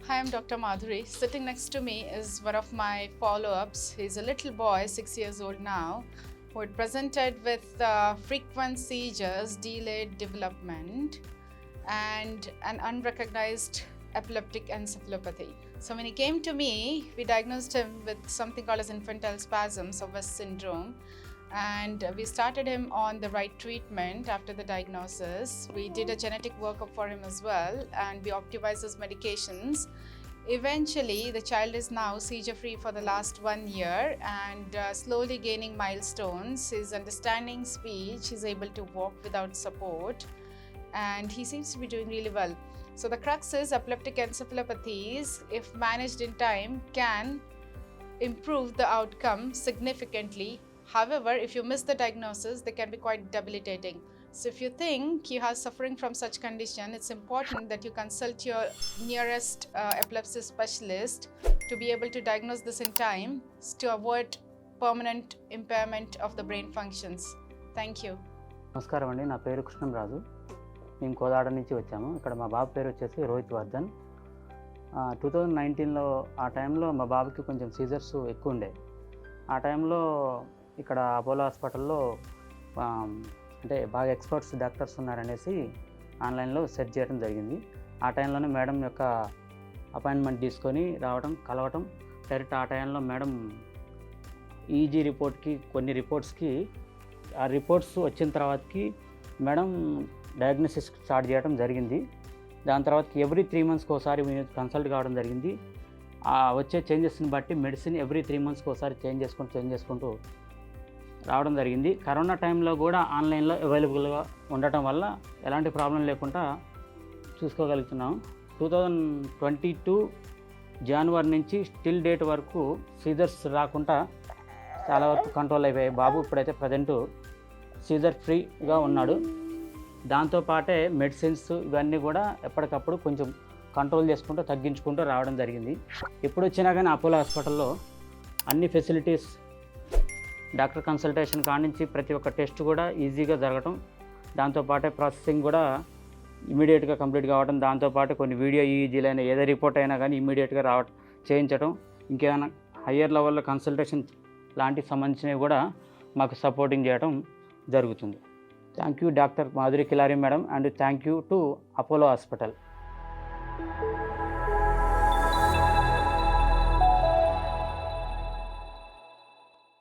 Hi, I'm Dr. Madhuri. Sitting next to me is one of my follow-ups. He's a little boy, 6 years old now, who had presented with frequent seizures, delayed development, and an unrecognized epileptic encephalopathy. So when he came to me, we diagnosed him with something called as infantile spasms or West syndrome, and we started him on the right treatment after the diagnosis. We did a genetic workup for him as well, and we optimized his medications. Eventually, the child is now seizure-free for the last 1 year and slowly gaining milestones. He's understanding speech, he's able to walk without support, and he seems to be doing really well. So the crux is epileptic encephalopathies, if managed in time, can improve the outcome significantly. However, if you miss the diagnosis, they can be quite debilitating. So if you think you are suffering from such condition, it's important that you consult your nearest epilepsy specialist to be able to diagnose this in time to avoid permanent impairment of the brain functions. Thank you. నమస్కారం అండి, నా పేరు కృష్ణంరాజు. మేము కోదాడ నుంచి వచ్చాము. ఇక్కడ మా బాబు పేరు వచ్చేసి రోహిత్ వర్ధన్. 2019లో ఆ టైంలో మా బాబుకి కొంచెం సీజర్స్ ఎక్కువ ఉండే. ఆ టైంలో ఇక్కడ అపోలో హాస్పిటల్లో అంటే బాగా ఎక్స్పర్ట్స్ డాక్టర్స్ ఉన్నారనేసి ఆన్లైన్లో సెర్చ్ చేయడం జరిగింది. ఆ టైంలోనే మేడం యొక్క అపాయింట్మెంట్ తీసుకొని కలవటం డైరెక్ట్ ఆ టైంలో మేడం ఈజీ రిపోర్ట్కి కొన్ని రిపోర్ట్స్కి ఆ రిపోర్ట్స్ వచ్చిన తర్వాతకి మేడం డయాగ్నోసిస్ స్టార్ట్ చేయడం జరిగింది. దాని తర్వాతకి ఎవ్రీ 3 మంత్స్కి ఒకసారి కన్సల్ట్ కావడం జరిగింది. వచ్చే చేంజెస్ని బట్టి మెడిసిన్ ఎవ్రీ 3 మంత్స్కి ఒకసారి చేంజ్ చేసుకుంటూ రావడం జరిగింది. కరోనా టైంలో కూడా ఆన్లైన్లో అవైలబుల్గా ఉండటం వల్ల ఎలాంటి ప్రాబ్లం లేకుండా చూసుకోగలుగుతున్నాం. 2022 జనవరి నుంచి స్టిల్ డేట్ వరకు సీజర్స్ రాకుండా చాలా వరకు కంట్రోల్ అయిపోయాయి. బాబు ఇప్పుడైతే ప్రజెంటు సీజర్ ఫ్రీగా ఉన్నాడు. దాంతోపాటే మెడిసిన్స్ ఇవన్నీ కూడా ఎప్పటికప్పుడు కొంచెం కంట్రోల్ చేసుకుంటూ తగ్గించుకుంటూ రావడం జరిగింది. ఎప్పుడు వచ్చినా కానీ అపోలో హాస్పిటల్లో అన్ని ఫెసిలిటీస్, డాక్టర్ కన్సల్టేషన్ కానించి ప్రతి ఒక్క టెస్ట్ కూడా ఈజీగా జరగటం, దాంతోపాటే ప్రాసెసింగ్ కూడా ఇమీడియట్గా కంప్లీట్ కావడం, దాంతోపాటు కొన్ని వీడియో ఈజీలైన ఏదో రిపోర్ట్ అయినా కానీ ఇమీడియట్గా చేయించడం, ఇంకేమైనా హయ్యర్ లెవెల్లో కన్సల్టేషన్ లాంటివి సంబంధించినవి కూడా మాకు సపోర్టింగ్ చేయడం జరుగుతుంది. Thank you doctor Madhuri Kilari madam, and thank you to Apollo hospital.